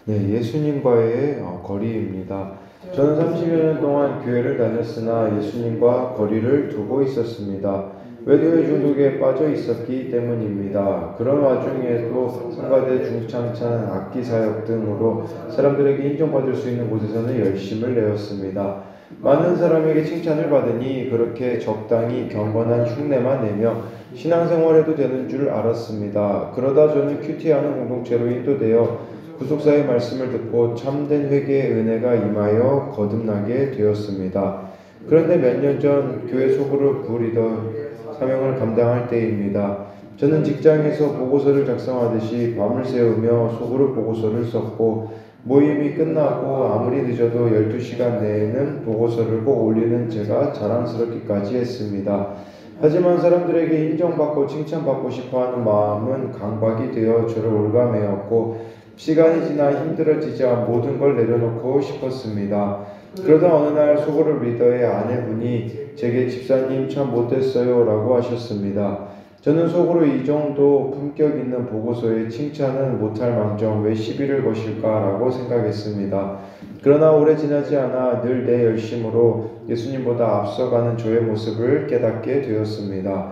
네, 예수님과의 거리입니다. 저는 30여 년 동안 교회를 다녔으나 예수님과 거리를 두고 있었습니다. 외도의 중독에 빠져 있었기 때문입니다. 그런 와중에도 성가대 중창찬 악기 사역 등으로 사람들에게 인정받을 수 있는 곳에서는 열심을 내었습니다. 많은 사람에게 칭찬을 받으니 그렇게 적당히 경건한 흉내만 내며 신앙생활해도 되는 줄 알았습니다. 그러다 저는 큐티하는 공동체로 인도되어 구속사의 말씀을 듣고 참된 회개의 은혜가 임하여 거듭나게 되었습니다. 그런데 몇 년 전 교회 소그룹 부리더 사명을 감당할 때입니다. 저는 직장에서 보고서를 작성하듯이 밤을 새우며 소그룹 보고서를 썼고 모임이 끝나고 아무리 늦어도 12시간 내에는 보고서를 꼭 올리는 제가 자랑스럽기까지 했습니다. 하지만 사람들에게 인정받고 칭찬받고 싶어하는 마음은 강박이 되어 저를 올가매었고 시간이 지나 힘들어지자 모든 걸 내려놓고 싶었습니다. 그러다 어느 날 소그룹 리더의 아내분이 제게 집사님 참 못됐어요 라고 하셨습니다. 저는 속으로 이 정도 품격 있는 보고서에 칭찬은 못할 망정 왜 시비를 거실까 라고 생각했습니다. 그러나 오래 지나지 않아 늘 내 열심으로 예수님보다 앞서가는 저의 모습을 깨닫게 되었습니다.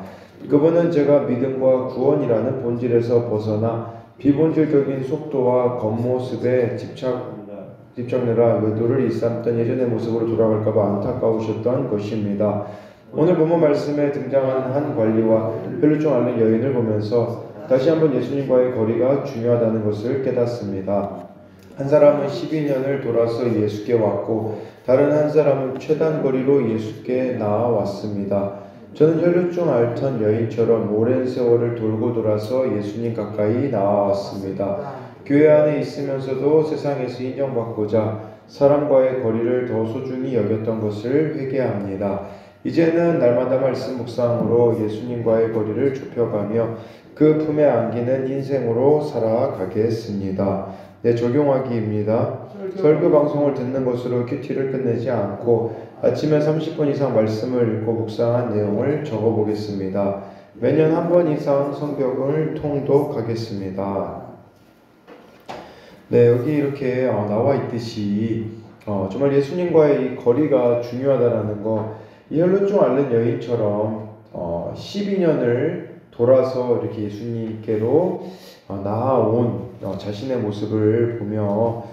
그분은 제가 믿음과 구원이라는 본질에서 벗어나 비본질적인 속도와 겉모습에 집착내라 외도를 일삼던 예전의 모습으로 돌아갈까봐 안타까우셨던 것입니다. 오늘 본문 말씀에 등장하는 한 관리와 혈루증 앓는 여인을 보면서 다시 한번 예수님과의 거리가 중요하다는 것을 깨닫습니다. 한 사람은 12년을 돌아서 예수께 왔고 다른 한 사람은 최단 거리로 예수께 나아왔습니다. 저는 혈루증 앓던 여인처럼 오랜 세월을 돌고 돌아서 예수님 가까이 나아왔습니다. 교회 안에 있으면서도 세상에서 인정받고자 사람과의 거리를 더 소중히 여겼던 것을 회개합니다. 이제는 날마다 말씀 묵상으로 예수님과의 거리를 좁혀가며 그 품에 안기는 인생으로 살아가겠습니다. 네, 적용하기입니다. 설교 방송을 듣는 것으로 큐티를 끝내지 않고 아침에 30분 이상 말씀을 읽고 묵상한 내용을 적어보겠습니다. 매년 한 번 이상 성경을 통독하겠습니다. 네, 여기 이렇게 나와 있듯이 정말 예수님과의 이 거리가 중요하다라는 거, 이 혈루증 앓는 여인처럼 12년을 돌아서 이렇게 예수님께로 나아온 자신의 모습을 보며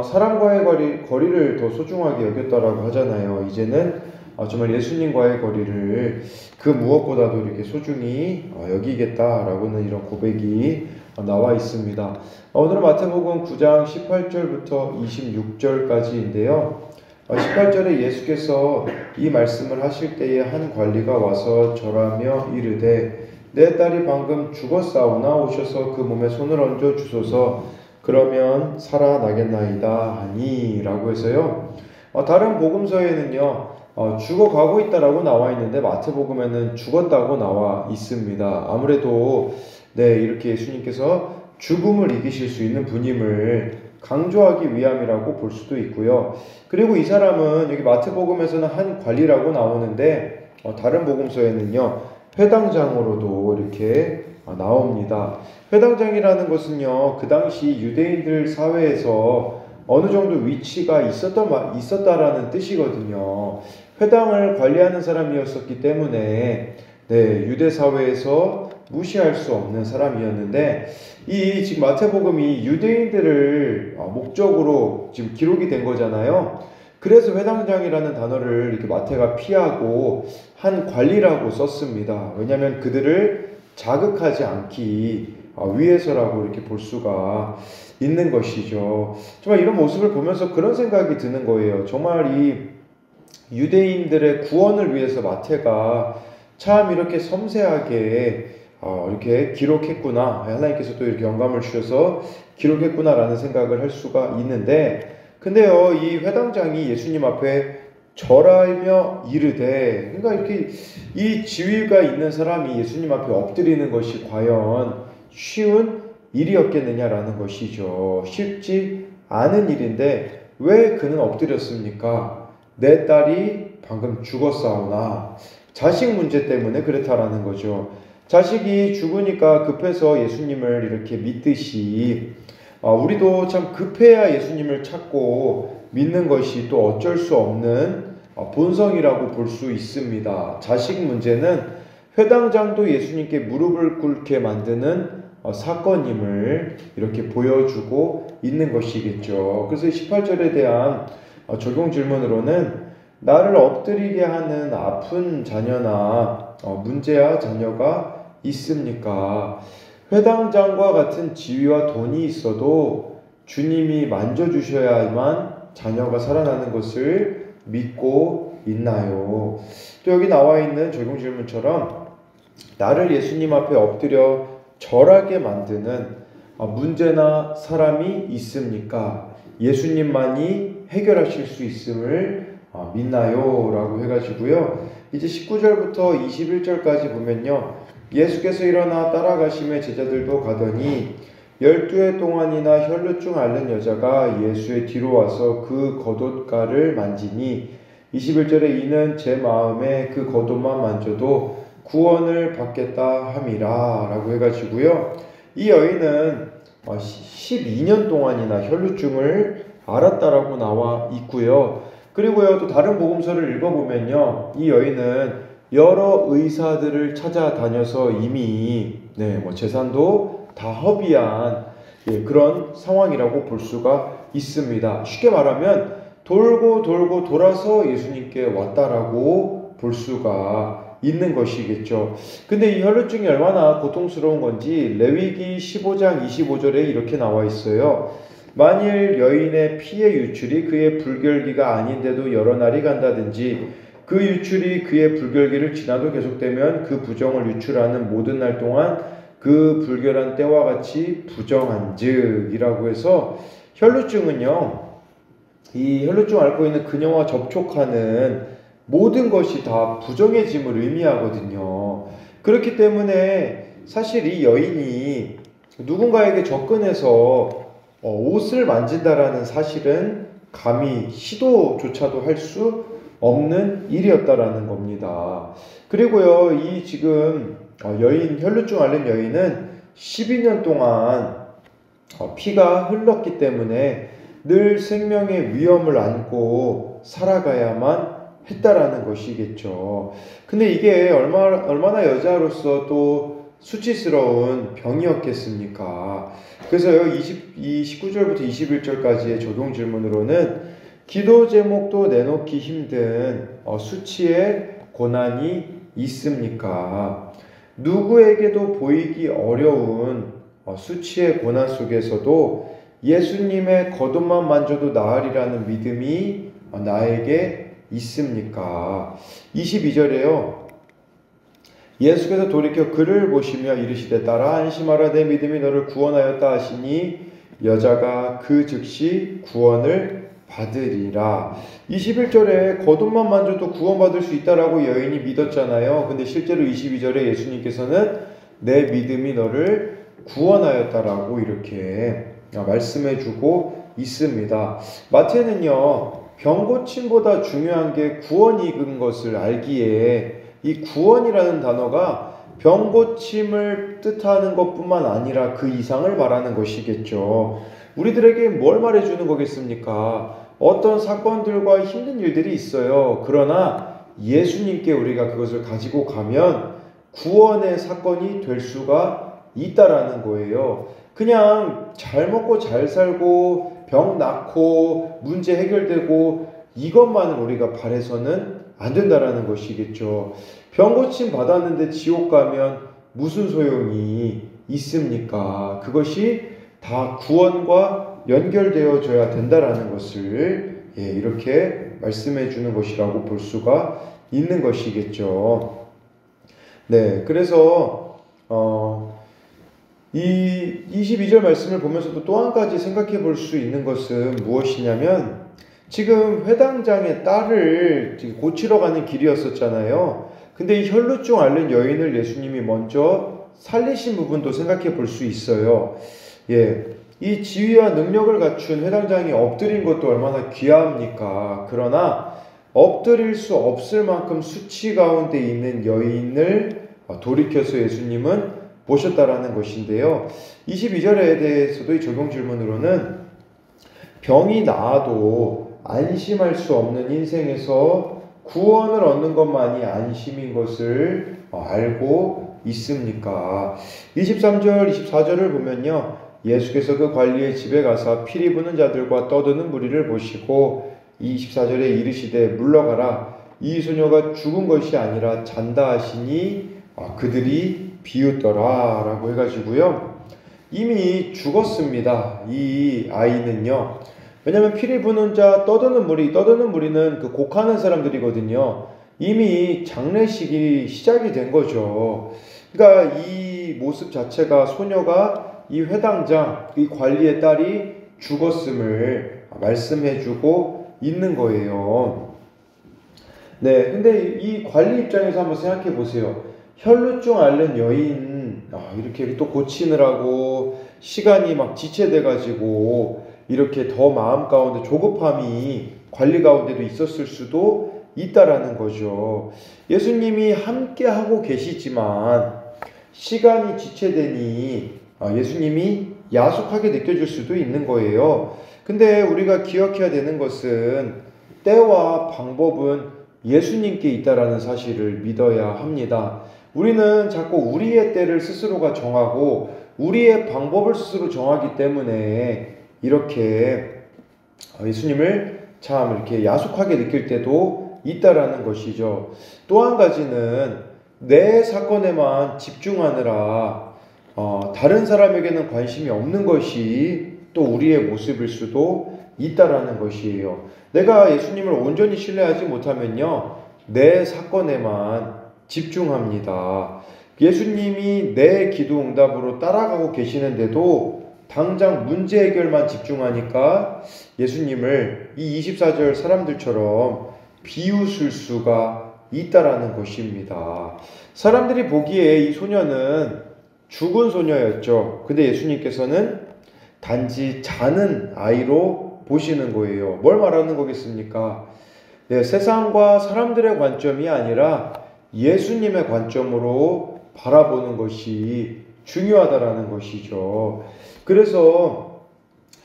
사람과의 거리를 더 소중하게 여겼다라고 하잖아요. 이제는 정말 예수님과의 거리를 그 무엇보다도 이렇게 소중히 여기겠다라고는 이런 고백이 나와 있습니다. 오늘은 마태복음 9장 18절부터 26절까지인데요. 18절에 예수께서 이 말씀을 하실 때에 한 관리가 와서 절하며 이르되 내 딸이 방금 죽었사오나 오셔서 그 몸에 손을 얹어 주소서 그러면 살아나겠나이다 하니 라고 해서요. 다른 복음서에는요 죽어가고 있다라고 나와 있는데 마태복음에는 죽었다고 나와 있습니다. 아무래도 이렇게 예수님께서 죽음을 이기실 수 있는 분임을 강조하기 위함이라고 볼 수도 있고요. 그리고 이 사람은 여기 마태복음에서는 한 관리라고 나오는데 다른 복음서에는요 회당장으로도 이렇게 나옵니다. 회당장이라는 것은요 그 당시 유대인들 사회에서 어느 정도 위치가 있었다라는 뜻이거든요. 회당을 관리하는 사람이었었기 때문에 유대 사회에서 무시할 수 없는 사람이었는데 이 지금 마태복음이 유대인들을 목적으로 지금 기록이 된 거잖아요. 그래서 회당장이라는 단어를 이렇게 마태가 피하고 한 관리라고 썼습니다. 왜냐하면 그들을 자극하지 않기 위해서라고 이렇게 볼 수가 있는 것이죠. 정말 이런 모습을 보면서 그런 생각이 드는 거예요. 정말 이 유대인들의 구원을 위해서 마태가 참 이렇게 섬세하게 이렇게 기록했구나. 하나님께서 또 이렇게 영감을 주셔서 기록했구나라는 생각을 할 수가 있는데, 근데요, 이 회당장이 예수님 앞에 절하며 이르되, 그러니까 이렇게 이 지위가 있는 사람이 예수님 앞에 엎드리는 것이 과연 쉬운 일이었겠느냐라는 것이죠. 쉽지 않은 일인데 왜 그는 엎드렸습니까? 내 딸이 방금 죽었사오나 자식 문제 때문에 그렇다라는 거죠. 자식이 죽으니까 급해서 예수님을 이렇게 믿듯이 우리도 참 급해야 예수님을 찾고 믿는 것이 또 어쩔 수 없는 본성이라고 볼 수 있습니다. 자식 문제는 회당장도 예수님께 무릎을 꿇게 만드는 사건임을 이렇게 보여주고 있는 것이겠죠. 그래서 18절에 대한 적용 질문으로는 나를 엎드리게 하는 아픈 자녀나 문제아 자녀가 있습니까? 회당장과 같은 지위와 돈이 있어도 주님이 만져주셔야만 자녀가 살아나는 것을 믿고 있나요? 또 여기 나와 있는 적용 질문처럼 나를 예수님 앞에 엎드려 절하게 만드는 문제나 사람이 있습니까? 예수님만이 해결하실 수 있음을 믿나요? 라고 해가지고요. 이제 19절부터 21절까지 보면요. 예수께서 일어나 따라가심에 제자들도 가더니 12해 동안이나 혈루증 앓는 여자가 예수의 뒤로 와서 그 겉옷가를 만지니 21절에 이는 제 마음에 그 겉옷만 만져도 구원을 받겠다 함이라 라고 해가지고요. 이 여인은 12년 동안이나 혈루증을 앓았다라고 나와 있고요. 그리고요, 또 다른 복음서를 읽어보면요, 이 여인은 여러 의사들을 찾아다녀서 이미 재산도 다 허비한 그런 상황이라고 볼 수가 있습니다. 쉽게 말하면 돌고 돌고 돌아서 예수님께 왔다라고 볼 수가 있는 것이겠죠. 근데 이 혈루증이 얼마나 고통스러운 건지 레위기 15장 25절에 이렇게 나와 있어요. 만일 여인의 피의 유출이 그의 불결기가 아닌데도 여러 날이 간다든지 그 유출이 그의 불결기를 지나도 계속되면 그 부정을 유출하는 모든 날 동안 그 불결한 때와 같이 부정한즉 이라고 해서 혈루증은요, 이 혈루증 앓고 있는 그녀와 접촉하는 모든 것이 다 부정해짐을 의미하거든요. 그렇기 때문에 사실 이 여인이 누군가에게 접근해서 옷을 만진다라는 사실은 감히 시도조차도 할 수 없는 일이었다라는 겁니다. 그리고요, 이 지금 혈루증 앓는 여인은 12년 동안 피가 흘렀기 때문에 늘 생명의 위험을 안고 살아가야만 했다라는 것이겠죠. 근데 이게 얼마나 여자로서 또 수치스러운 병이었겠습니까? 그래서요, 19절부터 21절까지의 적용 질문으로는 기도 제목도 내놓기 힘든 수치의 고난이 있습니까? 누구에게도 보이기 어려운 수치의 고난 속에서도 예수님의 겉옷만 만져도 나으리라는 믿음이 나에게 있습니까? 22절에요. 예수께서 돌이켜 그를 보시며 이르시되 따라 안심하라 내 믿음이 너를 구원하였다 하시니 여자가 그 즉시 구원을 받으리라. 21절에 겉옷만 만져도 구원받을 수 있다라고 여인이 믿었잖아요. 근데 실제로 22절에 예수님께서는 내 믿음이 너를 구원하였다라고 이렇게 말씀해주고 있습니다. 마태는요, 병고침보다 중요한 게 구원이 익은 것을 알기에 이 구원이라는 단어가 병고침을 뜻하는 것뿐만 아니라 그 이상을 말하는 것이겠죠. 우리들에게 뭘 말해주는 거겠습니까? 어떤 사건들과 힘든 일들이 있어요. 그러나 예수님께 우리가 그것을 가지고 가면 구원의 사건이 될 수가 있다라는 거예요. 그냥 잘 먹고 잘 살고 병 낫고 문제 해결되고 이것만을 우리가 바라서는 안 된다라는 것이겠죠. 병 고침 받았는데 지옥 가면 무슨 소용이 있습니까? 그것이 다 구원과 연결되어져야 된다라는 것을 이렇게 말씀해 주는 것이라고 볼 수가 있는 것이겠죠. 네, 그래서 이 22절 말씀을 보면서도 또 한 가지 생각해 볼 수 있는 것은 무엇이냐면 지금 회당장의 딸을 고치러 가는 길이었었잖아요. 근데 이 혈루증 앓는 여인을 예수님이 먼저 살리신 부분도 생각해 볼 수 있어요. 이 지위와 능력을 갖춘 회당장이 엎드린 것도 얼마나 귀합니까? 그러나 엎드릴 수 없을 만큼 수치 가운데 있는 여인을 돌이켜서 예수님은 보셨다라는 것인데요. 22절에 대해서도 이 적용 질문으로는 병이 나아도 안심할 수 없는 인생에서 구원을 얻는 것만이 안심인 것을 알고 있습니까? 23절, 24절을 보면요. 예수께서 그 관리의 집에 가서 피리 부는 자들과 떠드는 무리를 보시고 24절에 이르시되 물러가라. 이 소녀가 죽은 것이 아니라 잔다 하시니 그들이 비웃더라 라고 해가지고요. 이미 죽었습니다. 이 아이는요. 왜냐하면 피리 부는 자, 떠드는 무리는 그 곡하는 사람들이거든요. 이미 장례식이 시작이 된 거죠. 그러니까 이 모습 자체가 소녀가 이 회당장, 이 관리의 딸이 죽었음을 말씀해주고 있는 거예요. 네, 근데 이 관리 입장에서 한번 생각해 보세요. 혈루증 앓는 여인, 이렇게 또 고치느라고 시간이 막 지체돼가지고 이렇게 더 마음 가운데 조급함이 관리 가운데도 있었을 수도 있다라는 거죠. 예수님이 함께 하고 계시지만 시간이 지체되니 예수님이 야속하게 느껴질 수도 있는 거예요. 근데 우리가 기억해야 되는 것은 때와 방법은 예수님께 있다라는 사실을 믿어야 합니다. 우리는 자꾸 우리의 때를 스스로가 정하고 우리의 방법을 스스로 정하기 때문에 이렇게 예수님을 참 이렇게 야속하게 느낄 때도 있다라는 것이죠. 또 한 가지는 내 사건에만 집중하느라 다른 사람에게는 관심이 없는 것이 또 우리의 모습일 수도 있다라는 것이에요. 내가 예수님을 온전히 신뢰하지 못하면요, 내 사건에만 집중합니다. 예수님이 내 기도 응답으로 따라가고 계시는데도 당장 문제 해결만 집중하니까 예수님을 이 24절 사람들처럼 비웃을 수가 있다라는 것입니다. 사람들이 보기에 이 소녀는 죽은 소녀였죠. 근데 예수님께서는 단지 자는 아이로 보시는 거예요. 뭘 말하는 거겠습니까? 네, 세상과 사람들의 관점이 아니라 예수님의 관점으로 바라보는 것이 중요하다라는 것이죠. 그래서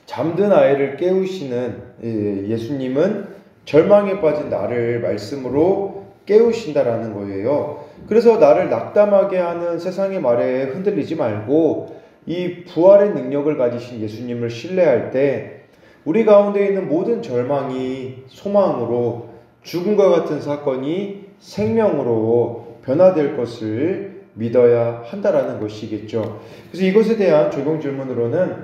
잠든 아이를 깨우시는 예수님은 절망에 빠진 나를 말씀으로 깨우신다라는 거예요. 그래서 나를 낙담하게 하는 세상의 말에 흔들리지 말고 이 부활의 능력을 가지신 예수님을 신뢰할 때 우리 가운데 있는 모든 절망이 소망으로, 죽음과 같은 사건이 생명으로 변화될 것을 믿어야 한다라는 것이겠죠. 그래서 이것에 대한 적용 질문으로는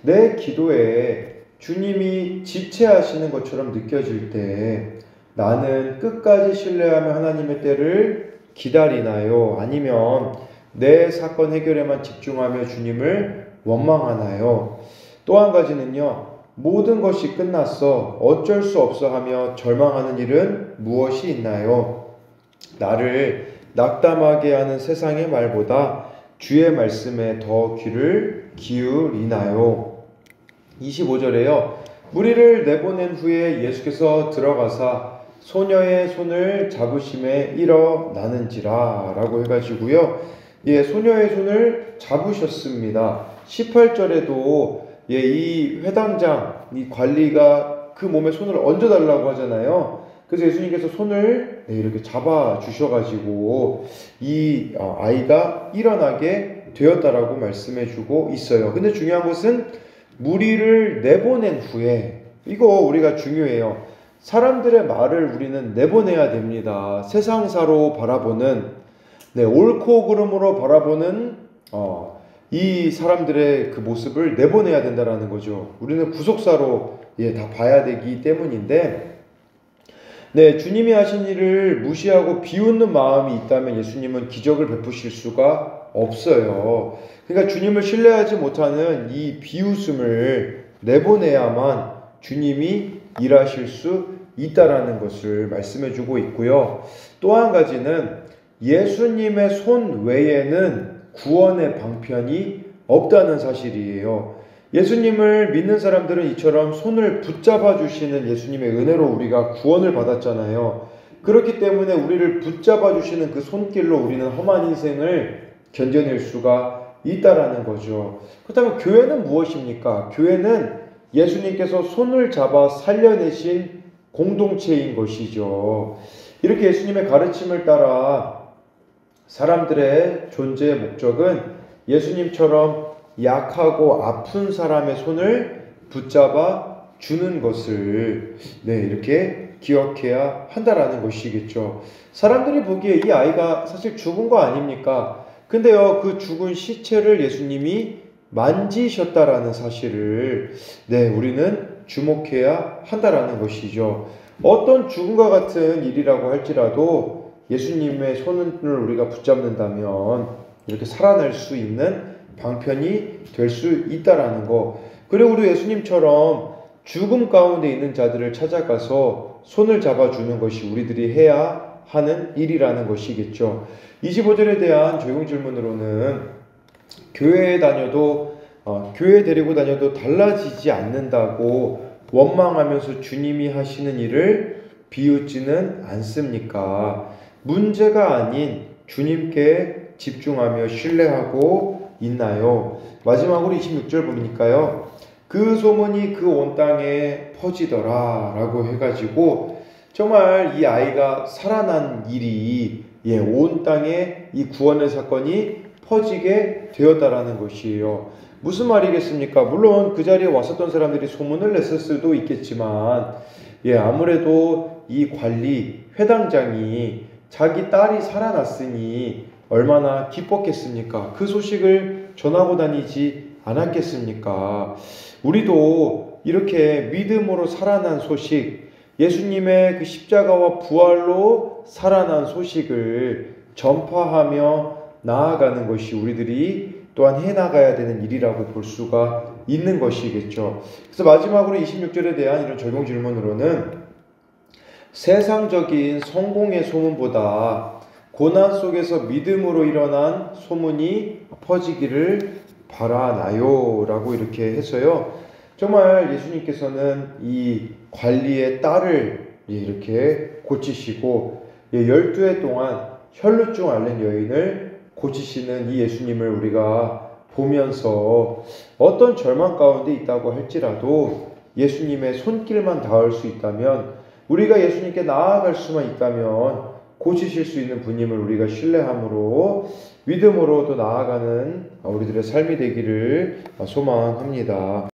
내 기도에 주님이 지체하시는 것처럼 느껴질 때 나는 끝까지 신뢰하며 하나님의 때를 기다리나요? 아니면 내 사건 해결에만 집중하며 주님을 원망하나요? 또 한 가지는요, 모든 것이 끝났어, 어쩔 수 없어 하며 절망하는 일은 무엇이 있나요? 나를 낙담하게 하는 세상의 말보다 주의 말씀에 더 귀를 기울이나요? 25절에요. 무리를 내보낸 후에 예수께서 들어가사 소녀의 손을 잡으심에 일어나는지라 라고 해가지고요. 소녀의 손을 잡으셨습니다. 18절에도 이 회당장, 이 관리가 그 몸에 손을 얹어달라고 하잖아요. 그래서 예수님께서 손을 이렇게 잡아 주셔가지고 이 아이가 일어나게 되었다라고 말씀해 주고 있어요. 근데 중요한 것은 무리를 내보낸 후에, 이거 우리가 중요해요. 사람들의 말을 우리는 내보내야 됩니다. 세상사로 바라보는, 옳고 그름으로 바라보는 이 사람들의 그 모습을 내보내야 된다라는 거죠. 우리는 구속사로 다 봐야 되기 때문인데, 주님이 하신 일을 무시하고 비웃는 마음이 있다면 예수님은 기적을 베푸실 수가 없어요. 그러니까 주님을 신뢰하지 못하는 이 비웃음을 내보내야만 주님이 일하실 수 있다라는 것을 말씀해 주고 있고요. 또 한 가지는 예수님의 손 외에는 구원의 방편이 없다는 사실이에요. 예수님을 믿는 사람들은 이처럼 손을 붙잡아 주시는 예수님의 은혜로 우리가 구원을 받았잖아요. 그렇기 때문에 우리를 붙잡아 주시는 그 손길로 우리는 험한 인생을 견뎌낼 수가 있다라는 거죠. 그렇다면 교회는 무엇입니까? 교회는 예수님께서 손을 잡아 살려내신 공동체인 것이죠. 이렇게 예수님의 가르침을 따라 사람들의 존재의 목적은 예수님처럼 약하고 아픈 사람의 손을 붙잡아 주는 것을 이렇게 기억해야 한다라는 것이겠죠. 사람들이 보기에 이 아이가 사실 죽은 거 아닙니까? 근데요, 그 죽은 시체를 예수님이 만지셨다라는 사실을 우리는 주목해야 한다라는 것이죠. 어떤 죽음과 같은 일이라고 할지라도 예수님의 손을 우리가 붙잡는다면 이렇게 살아날 수 있는 방편이 될 수 있다라는 거. 그리고 우리 예수님처럼 죽음 가운데 있는 자들을 찾아가서 손을 잡아주는 것이 우리들이 해야 하는 일이라는 것이겠죠. 25절에 대한 적용 질문으로는 교회 데리고 다녀도 달라지지 않는다고 원망하면서 주님이 하시는 일을 비웃지는 않습니까? 문제가 아닌 주님께 집중하며 신뢰하고 있나요? 마지막으로 26절 보니까요. 그 소문이 그 온 땅에 퍼지더라 라고 해가지고 정말 이 아이가 살아난 일이 온 땅에 이 구원의 사건이 퍼지게 되었다라는 것이에요. 무슨 말이겠습니까? 물론 그 자리에 왔었던 사람들이 소문을 냈을 수도 있겠지만 아무래도 이 관리 회당장이 자기 딸이 살아났으니 얼마나 기뻤겠습니까? 그 소식을 전하고 다니지 않았겠습니까? 우리도 이렇게 믿음으로 살아난 소식, 예수님의 그 십자가와 부활로 살아난 소식을 전파하며 나아가는 것이 우리들이 또한 해나가야 되는 일이라고 볼 수가 있는 것이겠죠. 그래서 마지막으로 26절에 대한 이런 적용 질문으로는 세상적인 성공의 소문보다 고난 속에서 믿음으로 일어난 소문이 퍼지기를 바라나요 라고 이렇게 해서요. 정말 예수님께서는 이 관리의 딸을 이렇게 고치시고 12해 동안 혈루증 앓는 여인을 고치시는 이 예수님을 우리가 보면서 어떤 절망 가운데 있다고 할지라도 예수님의 손길만 닿을 수 있다면, 우리가 예수님께 나아갈 수만 있다면 고치실 수 있는 분임을 우리가 신뢰함으로 믿음으로 또 나아가는 우리들의 삶이 되기를 소망합니다.